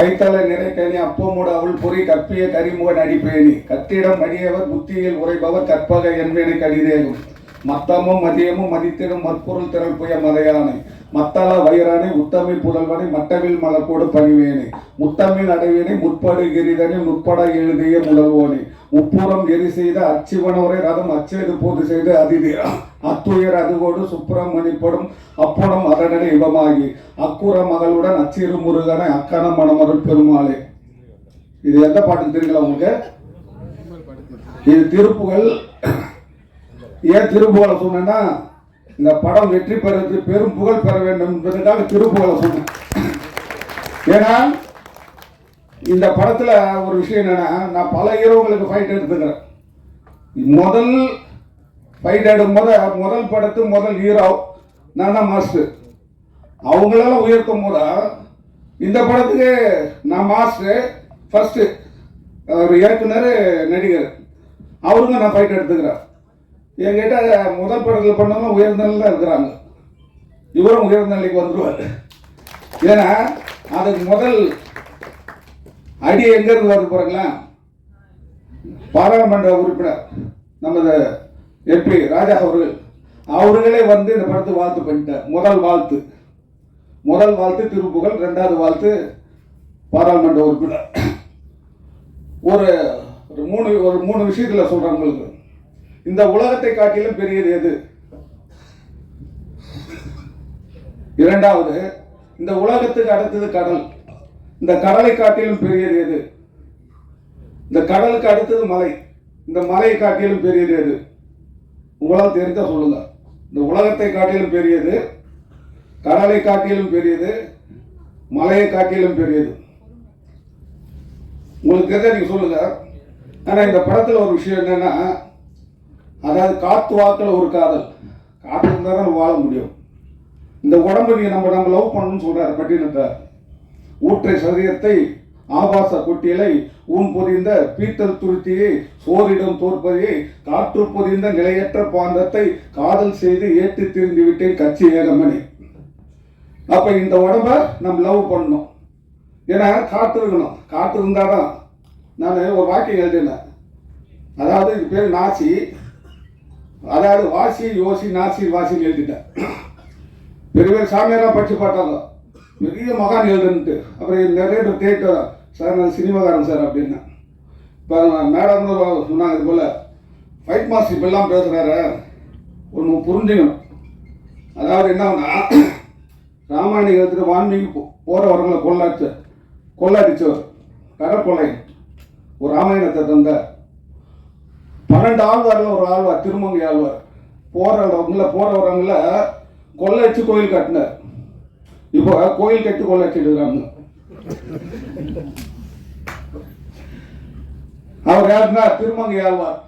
கைத்தலை நிறைக்கணி அப்பமுடு அவள் பொறி கற்பிய கரிமுகன் அடிப்பேணி கத்திடம் அடியவர் புத்தியில் உரைபவர் கற்பக என்பேனை கடிதேகும் மத்தமும் மதியமும் மதித்திடும் மற்பொருள் திரள் புய மதையானை மத்தள வைரானை உத்தமிழ் புதல்வனை மட்டவில் மலக்கோடு பணிவேனை முத்தமிழ் அடைவேனை முற்படு கிரிதனை முற்பட எழுதிய முதல்வோனே முப்புறம் எரி செய்த அச்சிவனோரை ரதம் அச்சேது போது செய்து அதிதி அத்துயர் அதுகோடு சுப்பிரமணிப்படும் அப்புறம் அதனடை இவமாகி அக்குற மகளுடன் அச்சிறு முருகனை அக்கண மணமருள் பெருமாளே. இது எந்த பாட்டுக்கு தெரியுங்களா உங்களுக்கு? இது திருப்புகழ். ஏன் திருப்புகழை சொன்னா, இந்த படம் வெற்றி பெறுவது பெரும் புகழ் பெற வேண்டும் என்பதற்காக திருப்புகழை சொன்னேன். ஏன்னா இந்த படத்துல ஒரு விஷயம் என்னன்னா, நான் பல ஹீரோங்களுக்கு ஃபைட் எடுத்துக்கிறேன். முதல் ஃபைட் எடுக்கும்போது முதல் படத்து முதல் ஹீரோ நான் தான் மாஸ்டர். அவங்களெல்லாம் உயர்த்தும் போது இந்த படத்துக்கு நான் மாஸ்டர், ஃபர்ஸ்ட் ஒரு இயக்குனர், நடிகர், அவருங்க நான் ஃபைட் எடுத்துக்கிறேன். என்கிட்ட முதல் படத்தில் பண்ணவங்க உயர்ந்த நிலையில் இருக்கிறாங்க. இவரும் உயர்ந்த நிலைக்கு வந்துடுவார். ஏன்னா அதுக்கு முதல் அடி எங்கேருந்து வருது பாருங்களா, பாராளுமன்ற உறுப்பினர் நமது எம்பி ராஜா அவர்களே வந்து இந்த படத்துக்கு வாழ்த்து பண்ணிட்டார். முதல் வாழ்த்து திருப்புகழ், ரெண்டாவது வாழ்த்து பாராளுமன்ற உறுப்பினர். ஒரு மூணு விஷயத்துல சொல்றேன் உங்களுக்கு. இந்த உலகத்தை காட்டிலும் பெரியது எது? இரண்டாவது, இந்த உலகத்துக்கு அடுத்தது கடல். இந்த கடலை காட்டிலும் பெரியது எது? இந்த கடலுக்கு அடுத்தது மலை. இந்த மலையை காட்டிலும் பெரியது எது? உங்களால் தெரிஞ்சா சொல்லுங்க. இந்த உலகத்தை காட்டிலும் பெரியது, கடலை காட்டிலும் பெரியது, மலையை காட்டிலும் பெரியது. உங்களுக்கு தெரிஞ்சா நீங்க சொல்லுங்க. ஆனா இந்த படத்துல ஒரு விஷயம் என்னன்னா, அதாவது காத்து வாக்கில் ஒரு காதல். காத்து இருந்தால் தான் வாழ முடியும். இந்த உடம்பு நீங்க நம்ம லவ் பண்ணணும்னு சொல்றாரு பட்டினத்தை. ஊற்றை சரீரத்தை ஆபாச குட்டியலை ஊன் பொதிந்த பீத்தல் துருத்தியை சோரிடம் தோற்பதையை காற்று பொதிந்த நிலையற்ற பாந்தத்தை காதல் செய்து ஏற்றி திரும்பி விட்டேன் கட்சி ஏகமணி. அப்ப இந்த உடம்ப நம்ம லவ் பண்ணணும். ஏன்னா காற்று இருக்கணும். காற்று இருந்தாதான். நான் ஒரு வாக்கியம் எழுதினேன். அதாவது இது பேர் நாசி. அதாவது வாசி யோசி நாசி வாசின்னு எழுதிட்டேன். பெரிய பேர் சாமியாரா படிச்சு பார்த்தாங்க, பெரிய மகான் எழுதுன்ட்டு. அப்புறம் நிறைய பேர் கேட்டார், சார் நான் சினிமாக்காரன் சார் அப்படின்னா. இப்போ மேடம் சொன்னாங்க, இது போல் ஃபைட் மாஸ்டர் இப்பெல்லாம் பேசுகிறாரு, ஒன்று புரிஞ்சுக்கணும். அதாவது என்னன்னா, ராமாயணம் எழுத்துட்டு வான்மீகி போகிற வரங்களை கொள்ளாடிச்சவர் கடற்கொள்ளை ஒரு ராமாயணத்தை தந்த 12 ஆழ்வாரில் ஒரு ஆழ்வார், திருமங்கை ஆழ்வார். போறவங்கள கொள்ளடிச்சு கோயில் கட்டினார். இப்போ கோயில் கட்டி கொள்ளடிச்சிடுறாங்க. அவர் யாருன்னா திருமங்கை ஆழ்வார்.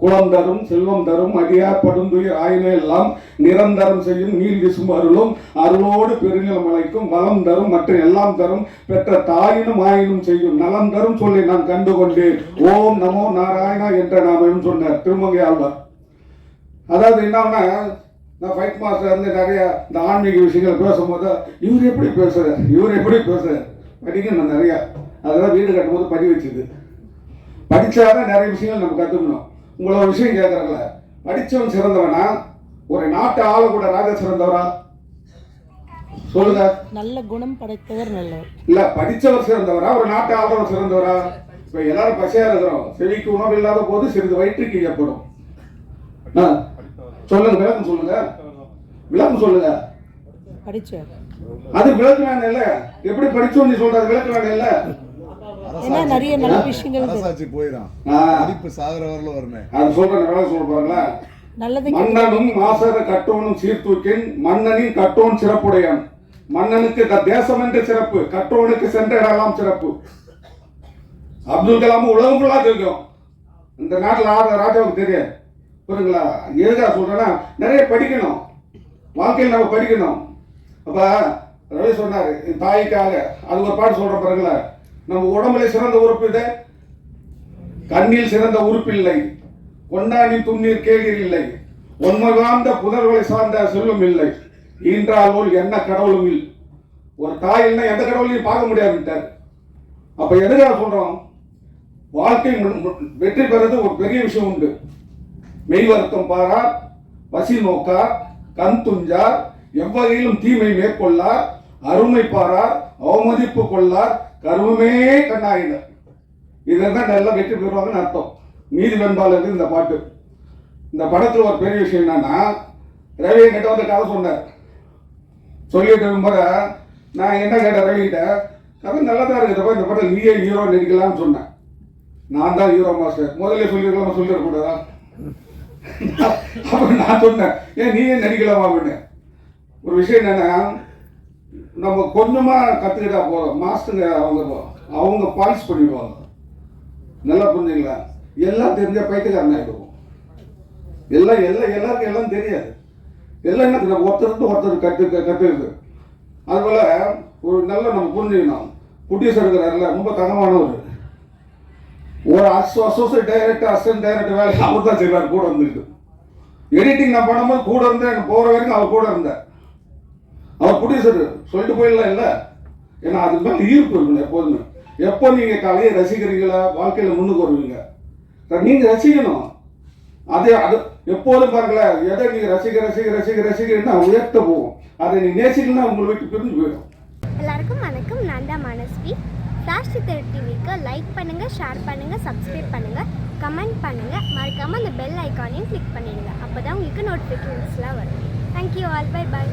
குளம் தரும் செல்வம் தரும் அடியார் படுந்துயிர் ஆயினை எல்லாம் நிரந்தரம் செய்யும் நீர் விசும் அருளும் அருளோடு பெருநிலம் அழைக்கும் வளம் தரும் மற்ற எல்லாம் தரும் பெற்ற தாயினும் ஆயினும் செய்யும் நலம் தரும் சொல்லி நான் கண்டு கொண்டேன் ஓம் நமோ நாராயணா என்ற நாமம் சொன்னார் திருமங்கை ஆழ்வார். அதாவது என்னன்னா, நான் ஃபைட் மாஸ்டர் வந்து நிறைய இந்த ஆன்மீக விஷயங்கள் பேசும்போது இவர் எப்படி பேசுறார் படிக்க நான் நிறையா அதெல்லாம் வீடு கட்டும்போது படி வச்சுது. படிச்சாதான் நிறைய விஷயங்கள் நம்ம கற்றுக்கணும். உங்களை ஒரு விஷயம் கேட்கறாங்களே, படிச்சவன் சிறந்தவனா, ஒரு நாட்டு ஆள கூட ராஜா சிறந்தவரா சொல்லுங்க. நல்ல குணம் படைத்தவர் நல்லவர் இல்ல, படிச்சவர் சிறந்தவரா, ஒரு நாட்டு ஆளவர் சிறந்தவரா? இப்ப எல்லாரும் பசியா இருக்கிறோம். செவிக்கு உணவு இல்லாத போது சிறிது வயிற்றுக்கு ஏற்படும். சொல்லுங்க, விளக்கம் சொல்லுங்க. படிச்சவர் அது விளக்கு வேணும் இல்ல? எப்படி படிச்சோம் நீ சொல்றது விளக்கு வேணும் இல்ல? ஏன்னா நிறைய நல்ல விஷயங்கள் அரசாட்சி போயிடும், படிப்பு சாகரவரில் வருமே. அது சொல்றேன், சொல்ல போறாங்களா? மன்னனும் மாசர கட்டோனும் சீர்தூக்கின் மன்னனின் கட்டோன் சிறப்புடையான். மன்னனுக்கு தேசம் என்று சிறப்பு, கட்டோனுக்கு சென்ற இடலாம் சிறப்பு. அப்துல் கலாம் உலகம் ஃபுல்லா தெரியும், இந்த நாட்டில் ராஜாவுக்கு தெரியாது. புரியுங்களா? எதுக்காக சொல்றேன்னா, நிறைய படிக்கணும், வாழ்க்கையில் நம்ம படிக்கணும். அப்ப ரவி சொன்னாரு தாய்க்காக, அது ஒரு பாட்டு சொல்ற பாருங்களா, நம்ம உடம்புல சிறந்த உறுப்பு இது, கண்ணில் சிறந்த உறுப்பில்லை, கொண்டானின் துண்ணீர் கேள்வி இல்லை, உண்மை வாழ்ந்த புதர்களை சார்ந்த செல்வம் இல்லை, ஈன்றாலோல் என்ன கடவுளும் இல்லை, ஒரு தாயில்னா எந்த கடவுளையும் பார்க்க முடியாதுட்டார். அப்ப எதுக்காக சொல்றோம், வாழ்க்கை வெற்றி பெறது ஒரு பெரிய விஷயம் உண்டு. மெய் வருத்தம் பாரார், பசி நோக்கார், கண் துஞ்சார், எவ்வகையிலும் தீமை மேற்கொள்ளார், அருமை பாரார், அவமதிப்பு கொள்ளார், கருவமே கண்ணாயினர். இதுதான் நல்லா வெற்றி பெறுவாங்கன்னு அர்த்தம். நீதி வெண்பாளருக்கு இந்த பாட்டு. இந்த படத்துல ஒரு பெரிய விஷயம் என்னன்னா, ரவி கிட்ட வந்து கதை சொன்னார். சொல்லிட்டு இருக்கும்போது நான் என்ன கேட்டேன் ரவி கிட்ட, கதை நல்லா தான் இருக்குதுப்பா, இந்த படத்தில் நீயே ஹீரோ நடிக்கலாம்னு சொன்னேன். நான் தான் ஹீரோ மாஸ்டர், முதல்ல சொல்லிருக்கலாம், சொல்லிடக்கூடாதா? அப்புறம் நான் சொன்னேன், ஏன் நீயே நடிக்கலாமா அப்படின்னு. ஒரு விஷயம் என்னன்னா, நம்ம கொஞ்சமா கத்துக்கிட்டா போதும், மாஸ்டருங்க அவங்க பாலிஷ் பண்ணிடுவாங்க. நல்லா புரிஞ்சுங்களா? எல்லாம் தெரிஞ்ச பைத்தியக்காரன் ஆகிடுவோம். எல்லாருக்கும் எல்லாம் தெரியாது. எல்லாம் என்ன ஒருத்தருக்கு கற்றுக்குது. அதுபோல ஒரு நல்ல நம்ம புரிஞ்சுக்கணும். புட்டியஸ் இருக்கிறாருல, ரொம்ப தங்கமானவர். ஒரு அசோசியேட் டைரக்டர், அசிஸ்டன்ட் டைரக்டர் வேலை அவர் தான் செய்வார். கூட இருந்துட்டு எடிட்டிங் நான் பண்ணும்போது கூட இருந்தேன். எனக்கு போகிற வரைக்கும் அவர் கூட இருந்தேன். அவர் புட்டியஸர் சொல்லிட்டு போயிடலாம் இல்லை. ஏன்னா அதுக்கு மேலே ஈர்ப்பு இருக்கணும் எப்போதுமே. எப்போ நீங்கள் கலையை ரசிக்கிறீங்களா, வாழ்க்கையில் முன்னுக்கு வருவீங்க. நீங்கள் ரசிக்கணும். அது எப்போதும் பாருங்களேன், எதை நீங்கள் ரசிக்கிறீங்கன்னா உயர்த்த போகும். அதை நீ நேசிக்கணும்னா உங்களை விட்டு பிரிஞ்சு போயிடும். எல்லாருக்கும் வணக்கம். நான் தான் மனஸ்வி. ஃப்ளாஷ் சித்திரை டிவிக்கு லைக் பண்ணுங்கள், ஷேர் பண்ணுங்கள், சப்ஸ்கிரைப் பண்ணுங்கள், கமெண்ட் பண்ணுங்கள். மறக்காமல் அந்த பெல் ஐக்கானையும் கிளிக் பண்ணிடுங்க. அப்போ தான் உங்களுக்கு நோட்டிஃபிகேஷன்ஸ்லாம் வரும். Thank you all. Bye bye.